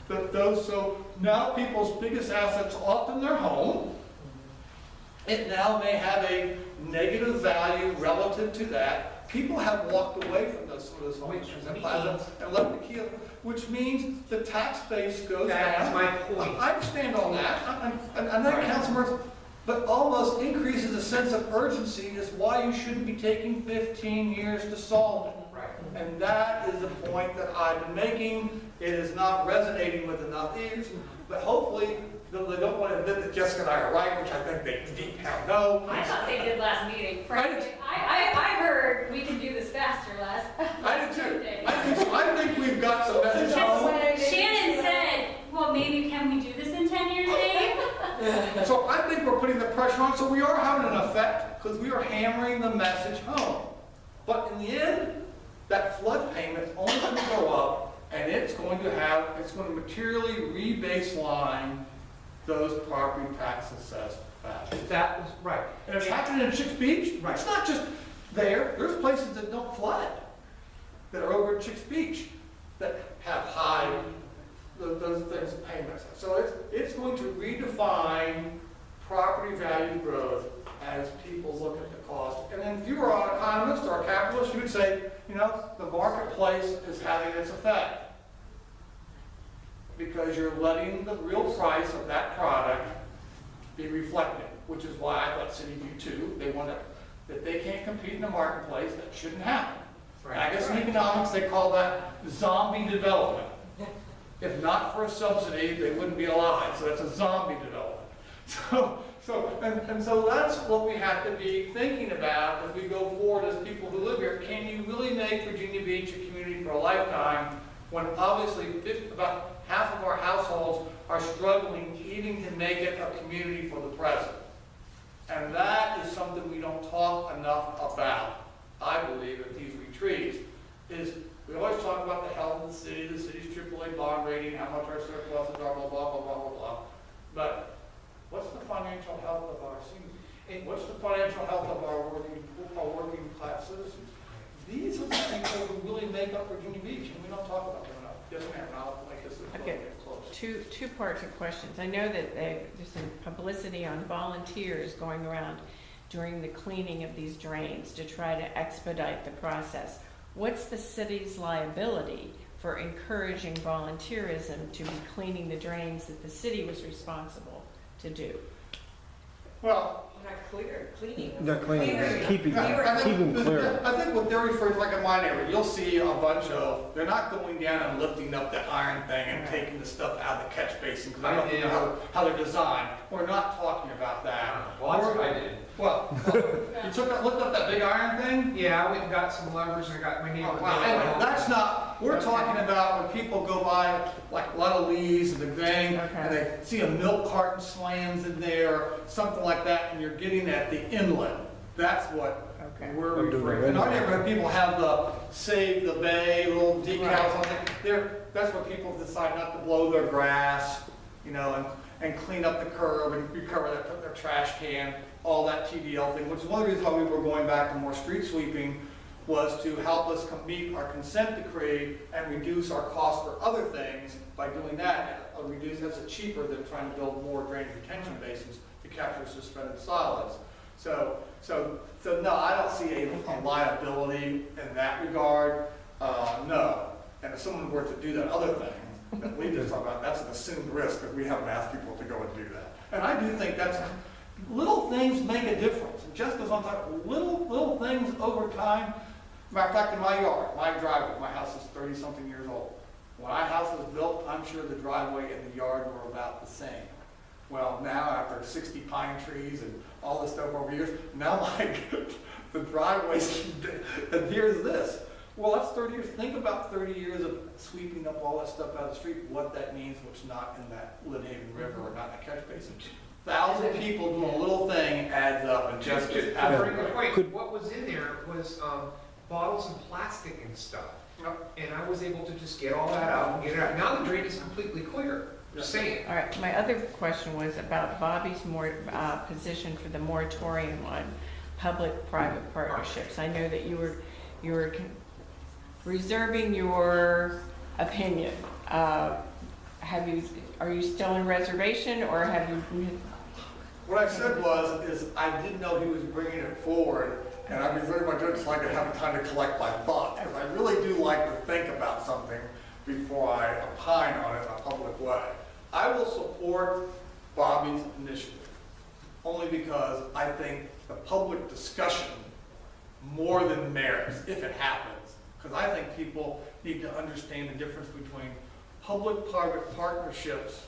So now people's biggest assets, often their home, it now may have a negative value relative to that. People have walked away from those sort of homes and plazas and left the key, which means the tax base goes down. That's my point. I understand all that, and that counts more, but almost increases a sense of urgency is why you shouldn't be taking 15 years to solve it. Right. And that is the point that I've been making. It is not resonating with enough ears, but hopefully they don't want to admit that Jessica and I are right, which I think they deep down know. I thought they did last meeting. Right. I heard we can do this faster last. I do too. I think we've got some message home. Shannon said, well, maybe can we do this in 10 years, Dave? So I think we're putting the pressure on, so we are having an effect because we are hammering the message home. But in the end, that flood payment is only going to go up, and it's going to materially re-baseline those property tax assessed values. That was right. And it's happening in Chicks Beach. Right. It's not just there. There's places that don't flood, that are over at Chicks Beach, that have high, those things payments. So it's going to redefine property value growth as people look at the cost. And then if you were an economist or a capitalist, you would say, you know, the marketplace is having its effect. Because you're letting the real price of that product be reflected, which is why I thought City View 2, they want to, that they can't compete in the marketplace, that shouldn't happen. Right. And I guess in economics, they call that zombie development. If not for a subsidy, they wouldn't be alive, so that's a zombie development. So that's what we have to be thinking about as we go forward as people who live here. Can you really make Virginia Beach a community for a lifetime when obviously about half of our households are struggling even to make it a community for the present? And that is something we don't talk enough about, I believe, at these retreats, is we always talk about the health of the city's AAA bond rating, how much our surpluses are, blah, blah, blah, blah, blah, blah. But what's the financial health of our seniors? What's the financial health of our working class citizens? These are the people who really make up Virginia Beach, and we don't talk about them enough. Yes, ma'am, I'll make this Okay. close. Two parts of questions. I know that there's some publicity on volunteers going around during the cleaning of these drains to try to expedite the process. What's the city's liability for encouraging volunteerism to be cleaning the drains that the city was responsible to do? Well, Cleaning. They're cleaning, keeping I clear. think what they're referring to, like in my neighborhood, you'll see a bunch of, they're not going down and lifting up that iron thing and taking the stuff out of the catch basin, because I don't know how they're designed. We're not talking about that. Well, that's what I did. Well, you looked up that big iron thing? Yeah, I went and got some levers and I got my neighbor. Anyway, that's not, we're talking about when people go by, like a lot of Lee's and the thing, and they see a milk carton slams in there, something like that, and you're getting at the inlet. That's what we're referring to. In our neighborhood, people have the Save the Bay little decals on it. That's what people decide not to blow their grass, you know, and clean up the curb and recover their trash can, all that TDL thing, which is one of the reasons why we were going back to more street sweeping, was to help us meet our consent decree and reduce our cost for other things by doing that. That's cheaper than trying to build more drainage retention basins to capture suspended solids. So no, I don't see a liability in that regard. No. And if someone were to do that other thing that we just talked about, that's an assumed risk because we haven't asked people to go and do that. And I do think that's little things make a difference. And just as on top, little things over time. Matter of fact, in my yard, my driveway, my house is 30-something years old. When my house was built, I'm sure the driveway and the yard were about the same. Well, now after 60 pine trees and all this stuff over years, now the driveways, and here's this. Well, that's 30 years. Think about 30 years of sweeping up all that stuff out of the street, what that means, what's not in that Lynn Haven River or not in a catch basin. 1,000 people doing a little thing adds up, and just To bring the point, what was in there was bottles and plastic and stuff. And I was able to just get all that out and get it out. Now the drain is completely clear. Just saying. All right, my other question was about Bobby's position for the moratorium on public-private partnerships. I know that you were reserving your opinion. are you still in reservation, or have you? What I said is I didn't know he was bringing it forward, and I reserved my judgment so I could have time to collect my thoughts, because I really do like to think about something before I opine on it in a public way. I will support Bobby's initiative, only because I think the public discussion more than merits, if it happens, because I think people need to understand the difference between public-private partnerships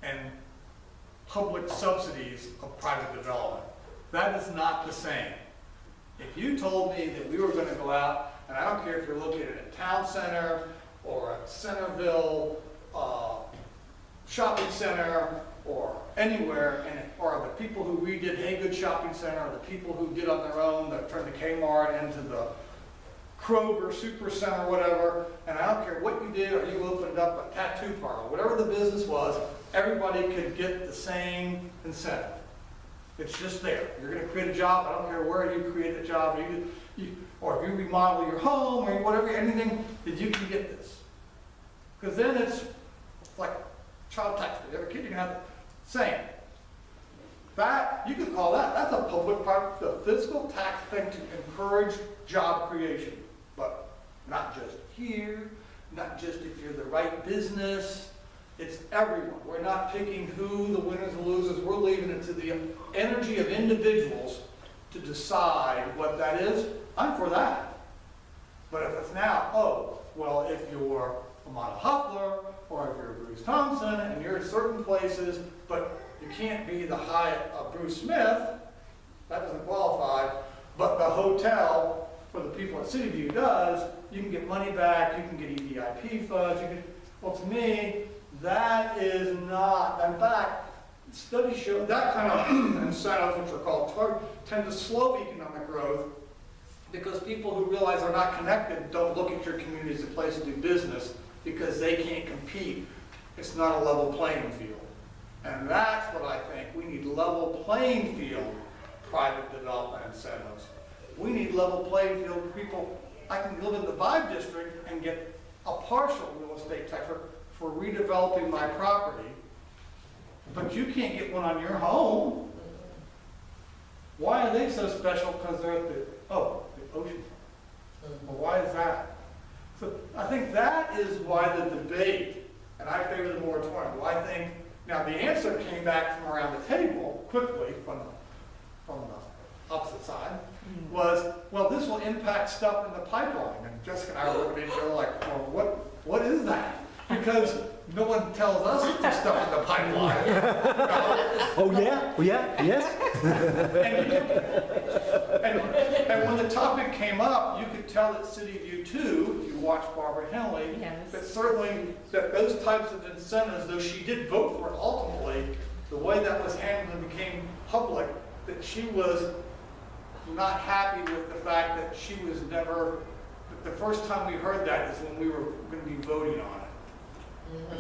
and public subsidies of private development. That is not the same. If you told me that we were going to go out, and I don't care if you're located at Town Center or at Centerville Shopping Center or anywhere, or the people who redid Haygood Shopping Center, or the people who did on their own, that turned the Kmart into the Kroger Super Center, whatever, and I don't care what you did, or you opened up a tattoo parlor, whatever the business was, everybody could get the same incentive. It's just there. You're going to create a job. I don't care where you create a job, or if you remodel your home or whatever, anything, that you can get this. Because then it's like child tax. Every kid you can have the same. That, you could call that's a public-private, the fiscal tax thing to encourage job creation. But not just here, not just if you're the right business. It's everyone. We're not picking who the winners and losers. We're leaving it to the energy of individuals to decide what that is. I'm for that. But if it's now, oh, well, if you're Amanda Huffler, or if you're Bruce Thompson, and you're in certain places, but you can't be the Hyatt of Bruce Smith, that doesn't qualify, but the hotel for the people at City View does, you can get money back, you can get EDIP funds, well, to me, that is not, in fact, studies show that kind of incentives, which are called tend to slow economic growth, because people who realize they're not connected don't look at your community as a place to do business because they can't compete. It's not a level playing field. And that's what I think. We need level playing field private development incentives. We need level playing field people. I can live in the Vibe district and get a partial real estate tax for redeveloping my property, but you can't get one on your home. Why are they so special? Because they're at the ocean. Well, why is that? So I think that is why the debate, and I favor the moratorium. Well, I think, now the answer came back from around the table quickly from the opposite side, was, well, this will impact stuff in the pipeline. And Jessica and I were looking at each other like, well, what is that? Because no one tells us that there's stuff in the pipeline. Oh, yeah? Oh, yeah? Yes? And when the topic came up, you could tell at City View too, if you watch Barbara Henley, Yes. that certainly that those types of incentives, though she did vote for it ultimately, the way that was handled and became public, that she was not happy with the fact that she was never, the first time we heard that is when we were going to be voting on it. And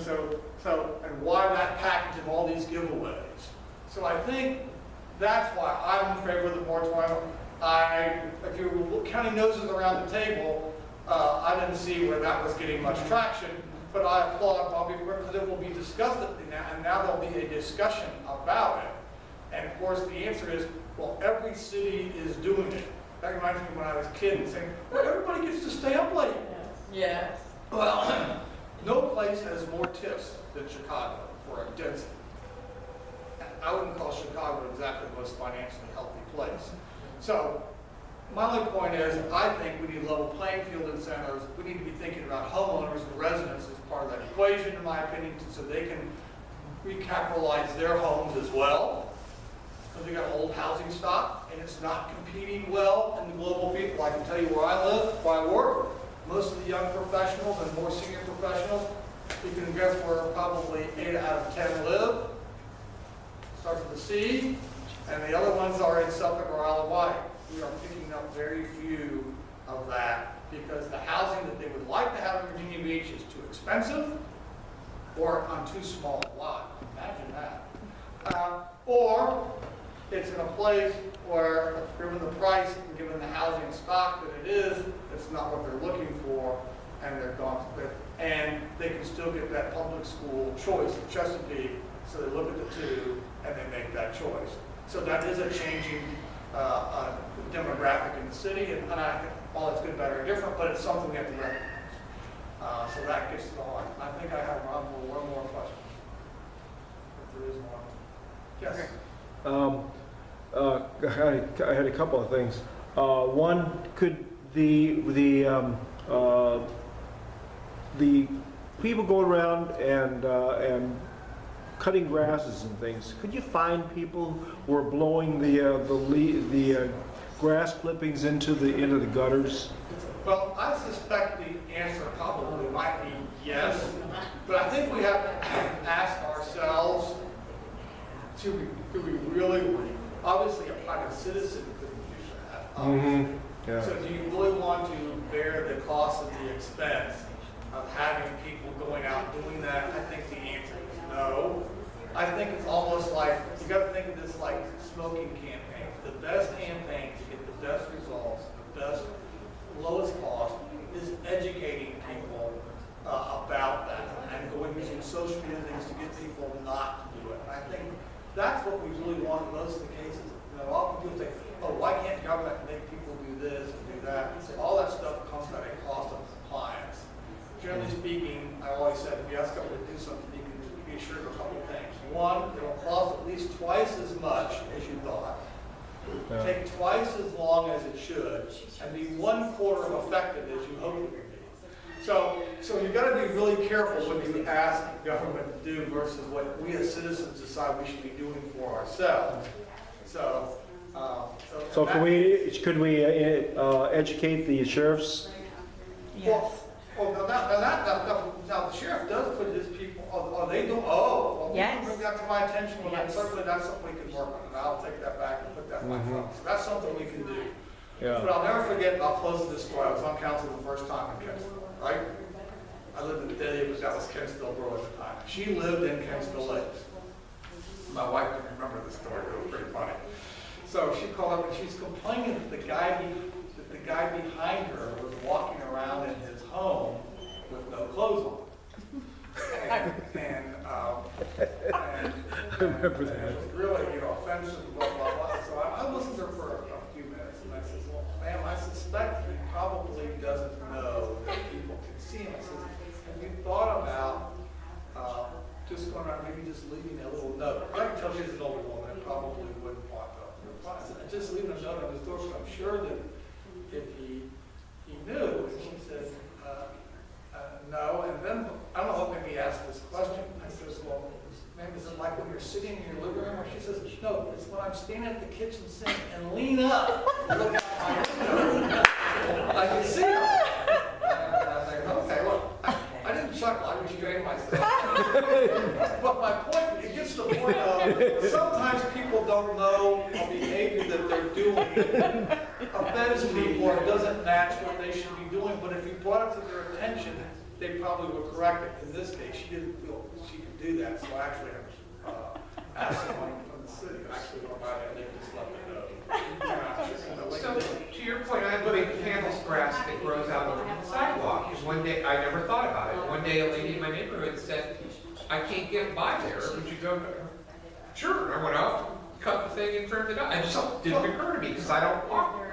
and why that package of all these giveaways. So I think that's why I'm in favor of the moratorium. If you were counting noses around the table, I didn't see where that was getting much traction, but I applaud Bobby because it will be discussed, and now there'll be a discussion about it. And of course the answer is, well, every city is doing it. That reminds me when I was a kid and saying, well, everybody gets to stay up late. Yes. Well, no place has more tips than Chicago for a density. I wouldn't call Chicago exactly the most financially healthy place. So my only point is, I think we need level playing field incentives. We need to be thinking about homeowners and residents as part of that equation, in my opinion, so they can recapitalize their homes as well. Because we got old housing stock, and it's not competing well in the global people. I can tell you where I live, where I work. Most of the young professionals and more senior professionals, you can guess where probably 8 out of 10 live. Starts with a C, and the other ones are in Suffolk or Isle of Wight. We are picking up very few of that because the housing that they would like to have in Virginia Beach is too expensive or on too small a lot. Imagine that. Or it's in a place where, given the price and given the housing stock that it is, it's not what they're looking for, and they're gone. and they can still get that public school choice of Chesapeake, so they look at the two and they make that choice. So that is a changing demographic in the city, and I think all it's good, bad, or different, but it's something we have to recognize. So that gets it on. I think I have one more question. If there is one. Yes. I had a couple of things. One, could the people go around and cutting grasses and things, could you find people who are blowing the grass clippings into the gutters? Well, I suspect the answer probably might be yes, but I think we have to ask ourselves, do we really, obviously a private citizen couldn't do that, obviously. Yeah. So do you really want to bear the cost of the expense of having people going out doing that? I think the answer is no. I think it's almost like, you got to think of this like smoking campaigns. The best campaign to get the best results, the best, lowest cost, is educating people about that and going using social media things to get people not to do it. And I think that's what we really want in most of the cases. You know, often people think, oh, why can't government make people do this and do that? All that stuff comes at a cost of compliance. Generally speaking, I always said, if you ask government to do something, you can be assured of a couple of things. One, it will cost at least twice as much as you thought, take twice as long as it should, and be 1/4 of effective as you hope it would be. So you've got to be really careful when you ask government to do versus what we as citizens decide we should be doing for ourselves. So could we educate the sheriffs? Yes. Well, now the sheriff does put his people, they do, well, Yes. bring that to my attention, well, then Yes. certainly that's something we can work on, and I'll take that back and put that in my phone. So that's something we can do. Yeah. But I'll never forget, and I'll close with this story, I was on council the first time in Kensville, right? I lived in Dade, but that was Kensville Borough at the time. She lived in Kensville Lakes. My wife can remember the story, it was pretty funny. So she called up and she's complaining that the guy behind her was walking around in his home with no clothes on. And I remember that. it was really, offensive, blah, blah, blah. So I listened to her for a few minutes and I said, well, ma'am, I suspect he probably doesn't know that people can see him. I said, have you thought about just going around, maybe just leaving a little note? I can tell she's an older woman and probably wouldn't want to reply. I said, just leaving a note on his door, so I'm sure that if he knew. And she said, no. And then, I don't know what made me ask this question. I says, well, ma'am, is it like when you're sitting in your living room? Or she says, no, it's when I'm standing at the kitchen sink and lean up and look out my window. I can see him. And I think, okay, look, I didn't chuckle, I restrained myself. But my point, it gets to the point of, sometimes people don't know a behavior that they're doing offends people or doesn't match what they should be doing, but if you brought it to their attention, they probably would correct it. In this case, she didn't feel she could do that, so I actually asked someone from the city, actually went by there, and they just let me know. So, to your point, I have a big candles grass that grows out over the sidewalk. And one day, I never thought about it. One day, a lady in my neighborhood said, I can't get by there. Would you go? Sure. And I went out, cut the thing, and trimmed it up. It just didn't occur to me because I don't walk.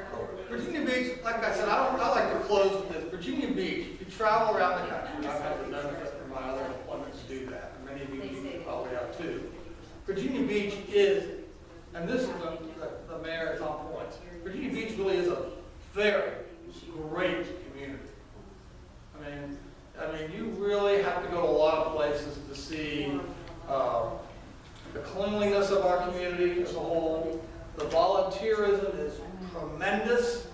Virginia Beach, like I said, I like to close with this. Virginia Beach, if you travel around the country, I've had the benefit from my other employment to do that, and many of you probably have too. Virginia Beach is, and this is the mayor is on point, Virginia Beach really is a very great community. I mean, you really have to go to a lot of places to see the cleanliness of our community as a whole. The volunteerism is tremendous.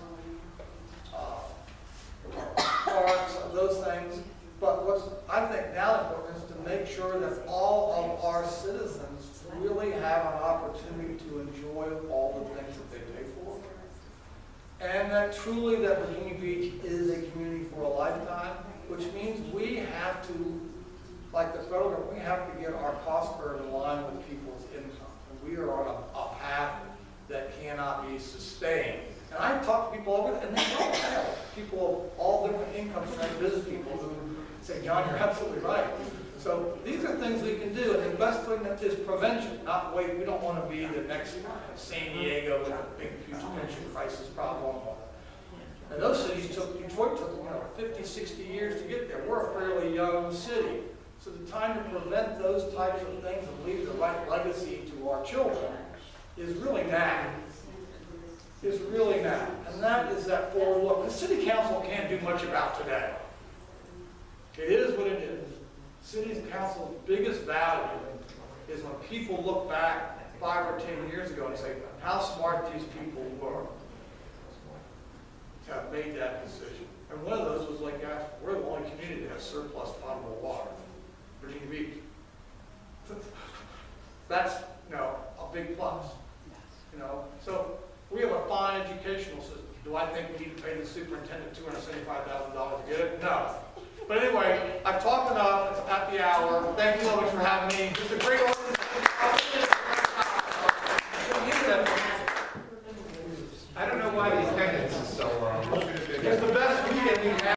Parks, those things. But what's I think now important is to make sure that all of our citizens really have an opportunity to enjoy all the things that they pay for. And that truly that Virginia Beach is a community for a lifetime, which means we have to, like the federal government, we have to get our cost curve in line with people's income. And we are on a path that cannot be sustained. And I talk to people over there, and they don't have people of all different income streams, business people who Say, John, you're absolutely right. So these are things we can do, and the best thing is prevention, not wait. We don't want to be the next San Diego with a big, huge pension crisis problem. And those cities Detroit took, 50, 60 years to get there. We're a fairly young city. So the time to prevent those types of things and leave the right legacy to our children is really now. Is really now. And that is that forward look. The city council can't do much about today. It is what it is. City council's biggest value is when people look back 5 or 10 years ago and say how smart these people were to have made that decision. And one of those was like, gosh, we're the only community that has surplus potable water. Virginia Beach. That's, a big plus. So we have a fine educational system. Do I think we need to pay the superintendent $275,000 to get it? No. But anyway, I've talked enough. It's at the hour. Thank you.